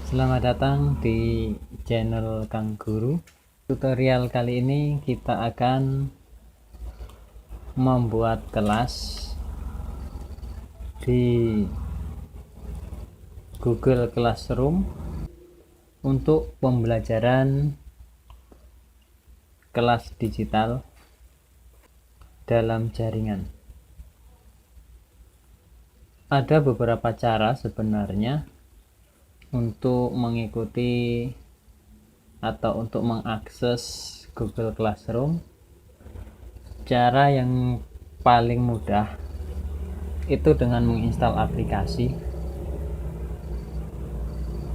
Selamat datang di channel Kang Guru. Tutorial kali ini kita akan membuat kelas di Google Classroom untuk pembelajaran kelas digital dalam jaringan. Ada beberapa cara sebenarnya untuk mengikuti atau untuk mengakses Google Classroom. Cara yang paling mudah itu dengan menginstal aplikasi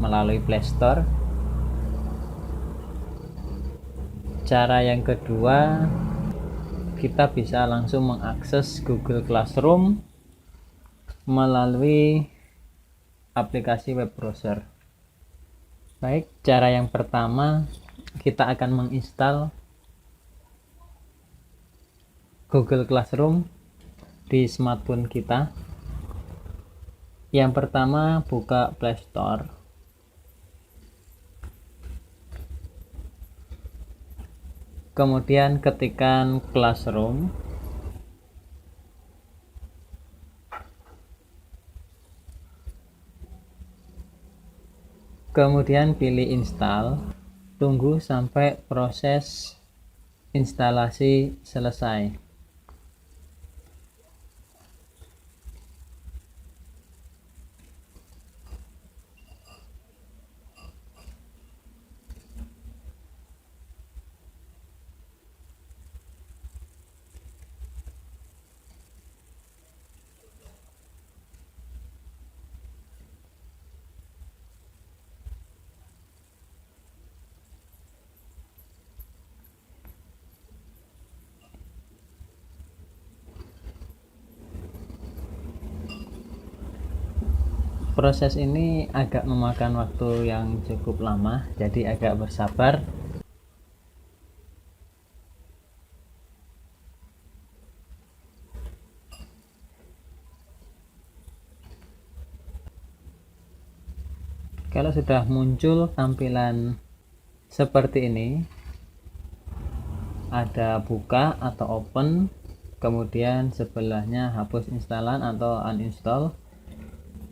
melalui Play Store. Cara yang kedua, kita bisa langsung mengakses Google Classroom melalui aplikasi web browser. Baik, cara yang pertama, kita akan menginstal Google Classroom di smartphone kita. Yang pertama, buka Play Store. Kemudian ketikkan Classroom. Kemudian pilih install. Tunggu sampai proses instalasi selesai. Proses ini agak memakan waktu yang cukup lama, jadi agak bersabar. Kalau sudah muncul tampilan seperti ini, ada buka atau open, kemudian sebelahnya hapus instalan atau uninstall,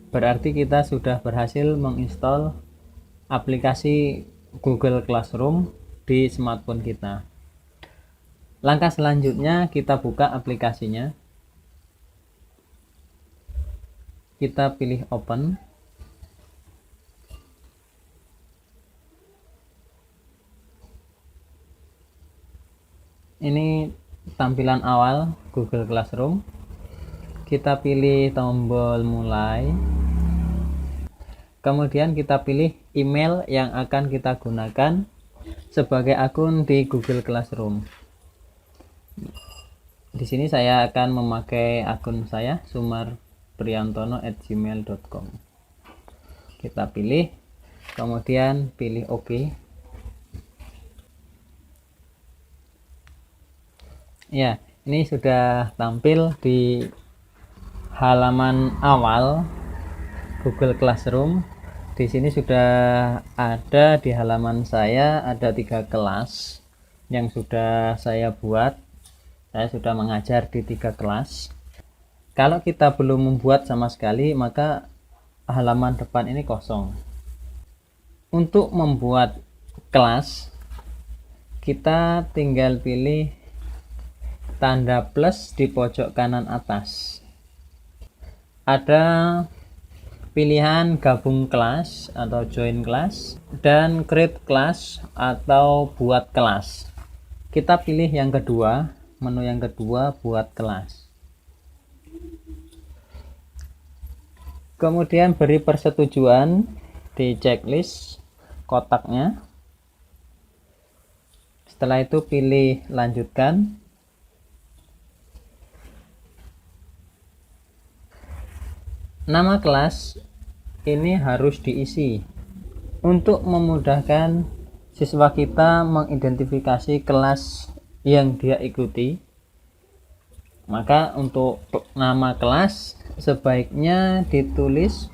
berarti kita sudah berhasil menginstal aplikasi Google Classroom di smartphone kita. Langkah selanjutnya, kita buka aplikasinya, kita pilih open. Ini tampilan awal Google Classroom. Kita pilih tombol mulai. Kemudian kita pilih email yang akan kita gunakan sebagai akun di Google Classroom. Di sini saya akan memakai akun saya, sumarpriantono@gmail.com. Kita pilih, kemudian pilih OK. Ya, ini sudah tampil di halaman awal Google Classroom. Di sini sudah ada di halaman saya ada 3 kelas yang sudah saya buat. Saya sudah mengajar di 3 kelas. Kalau kita belum membuat sama sekali, maka halaman depan ini kosong. Untuk membuat kelas, kita tinggal pilih tanda plus di pojok kanan atas. Ada pilihan gabung kelas atau join kelas dan create kelas atau buat kelas. Kita pilih yang kedua, menu yang kedua, buat kelas. Kemudian beri persetujuan di checklist kotaknya. Setelah itu pilih lanjutkan. Nama kelas ini harus diisi untuk memudahkan siswa kita mengidentifikasi kelas yang dia ikuti. Maka untuk nama kelas sebaiknya ditulis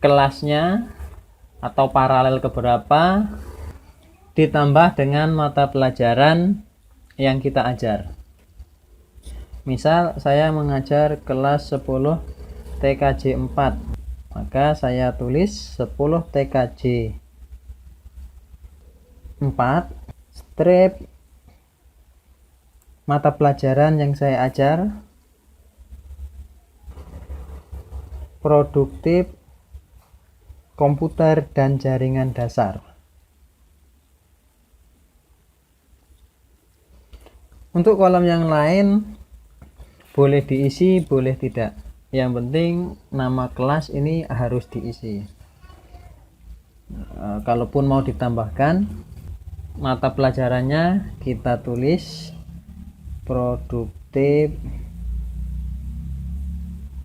kelasnya atau paralel keberapa, ditambah dengan mata pelajaran yang kita ajar. Misal saya mengajar kelas 10 TKJ 4, maka saya tulis 10 TKJ 4 strip mata pelajaran yang saya ajar, produktif komputer dan jaringan dasar. Untuk kolom yang lain boleh diisi, boleh tidak. Yang penting nama kelas ini harus diisi. Kalaupun mau ditambahkan mata pelajarannya, kita tulis produktif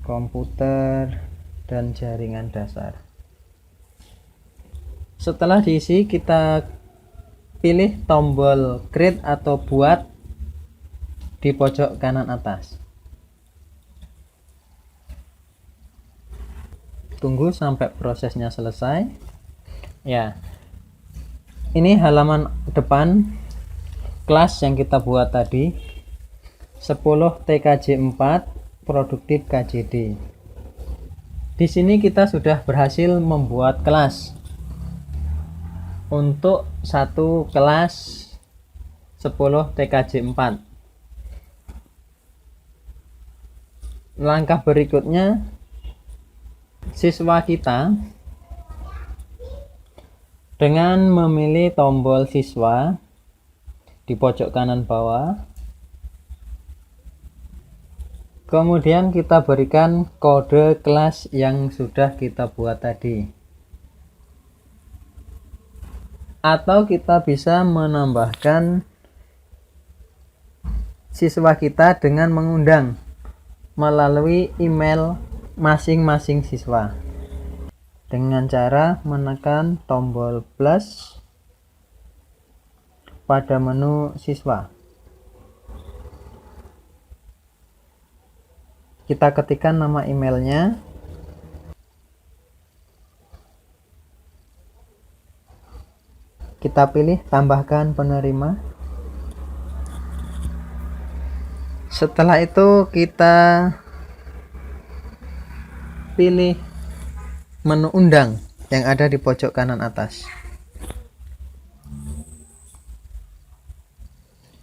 komputer dan jaringan dasar. Setelah diisi, kita pilih tombol create atau buat di pojok kanan atas. Tunggu sampai prosesnya selesai. Ya, ini halaman depan kelas yang kita buat tadi, 10 TKJ 4 produktif KJD. Di sini kita sudah berhasil membuat kelas untuk satu kelas 10 TKJ 4. Langkah berikutnya, siswa kita dengan memilih tombol siswa di pojok kanan bawah, kemudian kita berikan kode kelas yang sudah kita buat tadi, atau kita bisa menambahkan siswa kita dengan mengundang melalui email masing-masing siswa dengan cara menekan tombol plus pada menu siswa. Kita ketikkan nama emailnya, kita pilih tambahkan penerima. Setelah itu kita pilih menu undang yang ada di pojok kanan atas.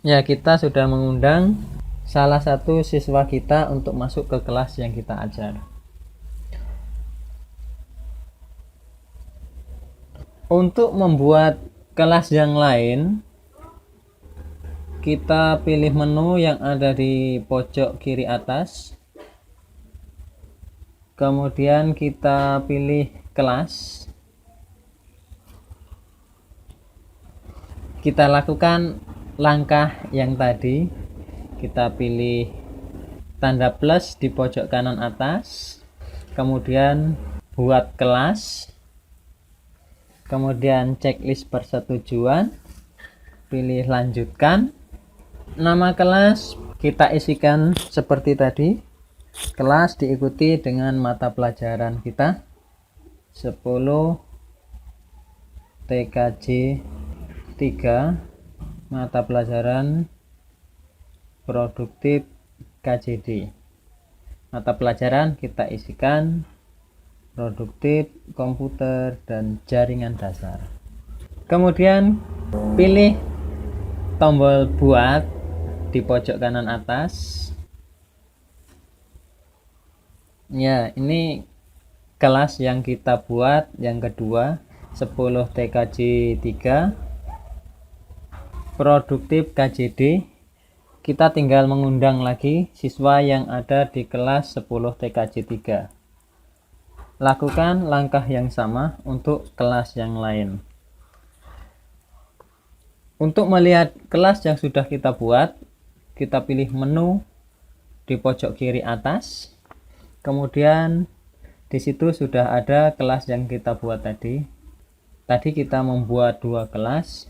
Ya, kita sudah mengundang salah satu siswa kita untuk masuk ke kelas yang kita ajar. Untuk membuat kelas yang lain, kita pilih menu yang ada di pojok kiri atas, kemudian kita pilih kelas. Kita lakukan langkah yang tadi, kita pilih tanda plus di pojok kanan atas, kemudian buat kelas, kemudian checklist persetujuan, pilih lanjutkan. Nama kelas kita isikan seperti tadi. Kelas diikuti dengan mata pelajaran kita 10 TKJ 3, mata pelajaran produktif KJD. Mata pelajaran kita isikan produktif komputer dan jaringan dasar. Kemudian pilih tombol buat di pojok kanan atas. Ya, ini kelas yang kita buat yang kedua, 10 TKJ 3 produktif KJD. Kita tinggal mengundang lagi siswa yang ada di kelas 10 TKJ 3. Lakukan langkah yang sama untuk kelas yang lain. Untuk melihat kelas yang sudah kita buat, kita pilih menu di pojok kiri atas. Kemudian di situ sudah ada kelas yang kita buat tadi. Tadi kita membuat dua kelas,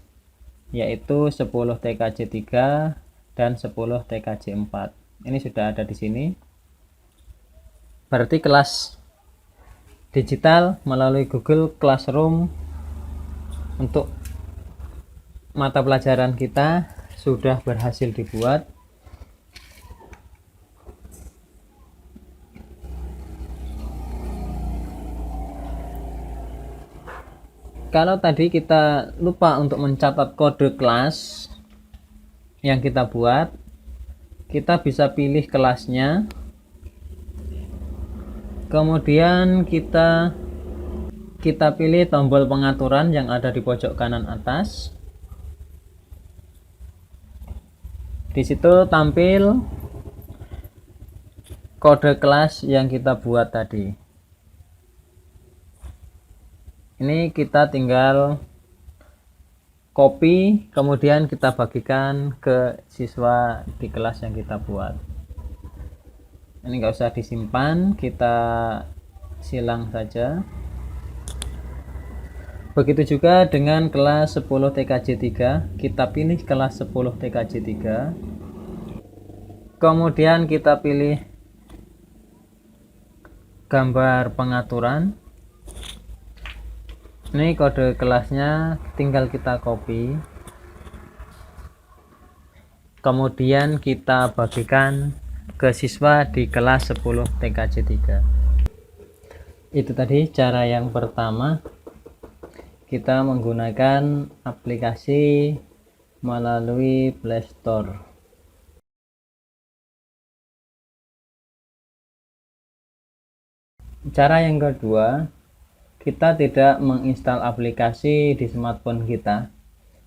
yaitu 10 TKJ 3 dan 10 TKJ 4. Ini sudah ada di sini. Berarti kelas digital melalui Google Classroom untuk mata pelajaran kita sudah berhasil dibuat. Kalau tadi kita lupa untuk mencatat kode kelas yang kita buat, kita bisa pilih kelasnya, kemudian kita pilih tombol pengaturan yang ada di pojok kanan atas. Di situ tampil kode kelas yang kita buat tadi. Ini kita tinggal copy, kemudian kita bagikan ke siswa di kelas yang kita buat. Ini nggak usah disimpan, kita silang saja. Begitu juga dengan kelas 10 TKJ 3, kita pilih kelas 10 TKJ 3. Kemudian kita pilih gambar pengaturan. Ini kode kelasnya tinggal kita copy. Kemudian kita bagikan ke siswa di kelas 10 TKJ 3. Itu tadi cara yang pertama. Kita menggunakan aplikasi melalui Play Store. Cara yang kedua, kita tidak menginstal aplikasi di smartphone kita,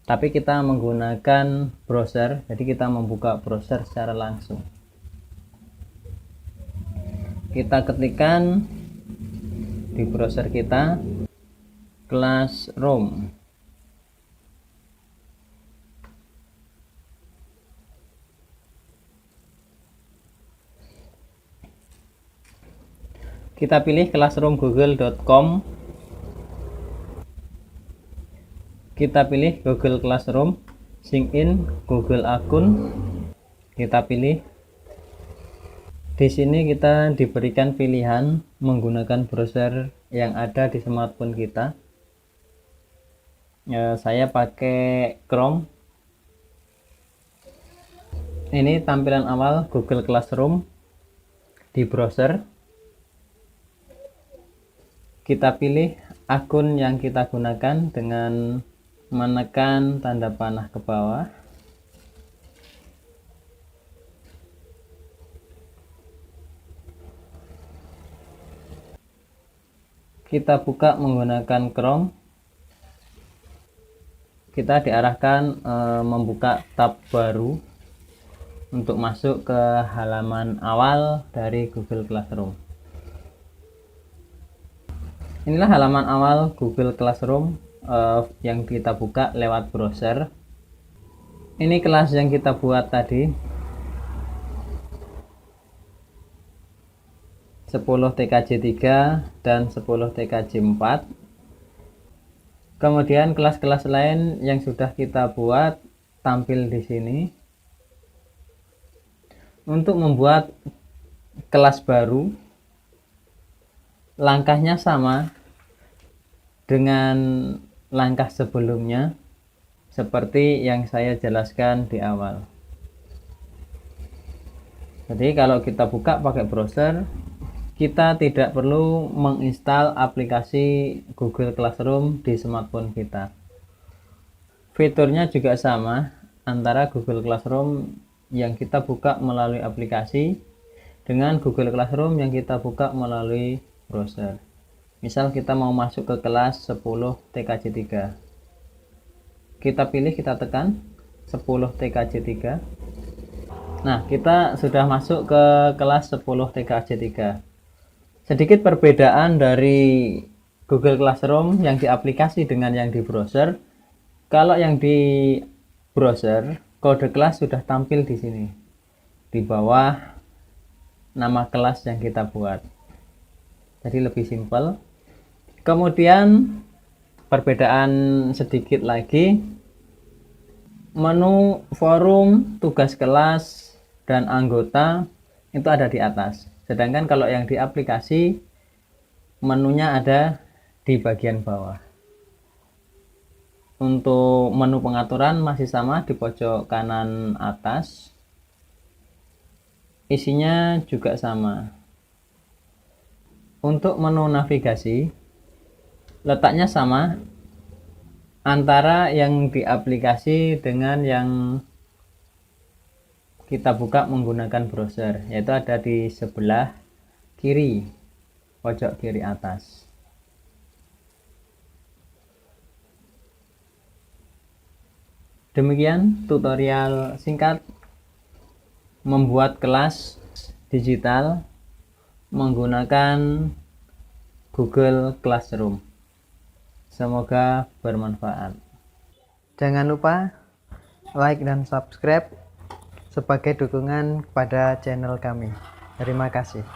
tapi kita menggunakan browser. Jadi kita membuka browser secara langsung. Kita ketikkan di browser kita Classroom. Kita pilih classroom.google.com. Kita pilih Google Classroom, sign in Google akun. Kita pilih. Di sini kita diberikan pilihan menggunakan browser yang ada di smartphone kita. Saya pakai Chrome. Ini tampilan awal Google Classroom di browser. Kita pilih akun yang kita gunakan dengan menekan tanda panah ke bawah. Kita buka menggunakan Chrome. Kita diarahkan membuka tab baru untuk masuk ke halaman awal dari Google Classroom. Inilah halaman awal Google Classroom yang kita buka lewat browser. Ini kelas yang kita buat tadi, 10 TKJ 3 dan 10 TKJ 4. Kemudian kelas-kelas lain yang sudah kita buat tampil di sini. Untuk membuat kelas baru, langkahnya sama dengan langkah sebelumnya seperti yang saya jelaskan di awal. Jadi kalau kita buka pakai browser, kita tidak perlu menginstal aplikasi Google Classroom di smartphone kita. Fiturnya juga sama antara Google Classroom yang kita buka melalui aplikasi dengan Google Classroom yang kita buka melalui browser. Misal kita mau masuk ke kelas 10 TKJ 3. Kita pilih, kita tekan 10 TKJ 3. Nah, kita sudah masuk ke kelas 10 TKJ 3. Sedikit perbedaan dari Google Classroom yang di aplikasi dengan yang di browser. Kalau yang di browser, kode kelas sudah tampil di sini. Di bawah nama kelas yang kita buat. Jadi lebih simpel. Kemudian perbedaan sedikit lagi, menu forum, tugas kelas, dan anggota itu ada di atas. Sedangkan kalau yang di aplikasi Menunya ada di bagian bawah. Untuk menu pengaturan masih sama di pojok kanan atas. Isinya juga sama. Untuk menu navigasi letaknya sama antara yang di aplikasi dengan yang kita buka menggunakan browser, yaitu ada di sebelah kiri, pojok kiri atas. Demikian tutorial singkat membuat kelas digital menggunakan Google Classroom. Semoga bermanfaat. Jangan lupa like dan subscribe sebagai dukungan kepada channel kami. Terima kasih.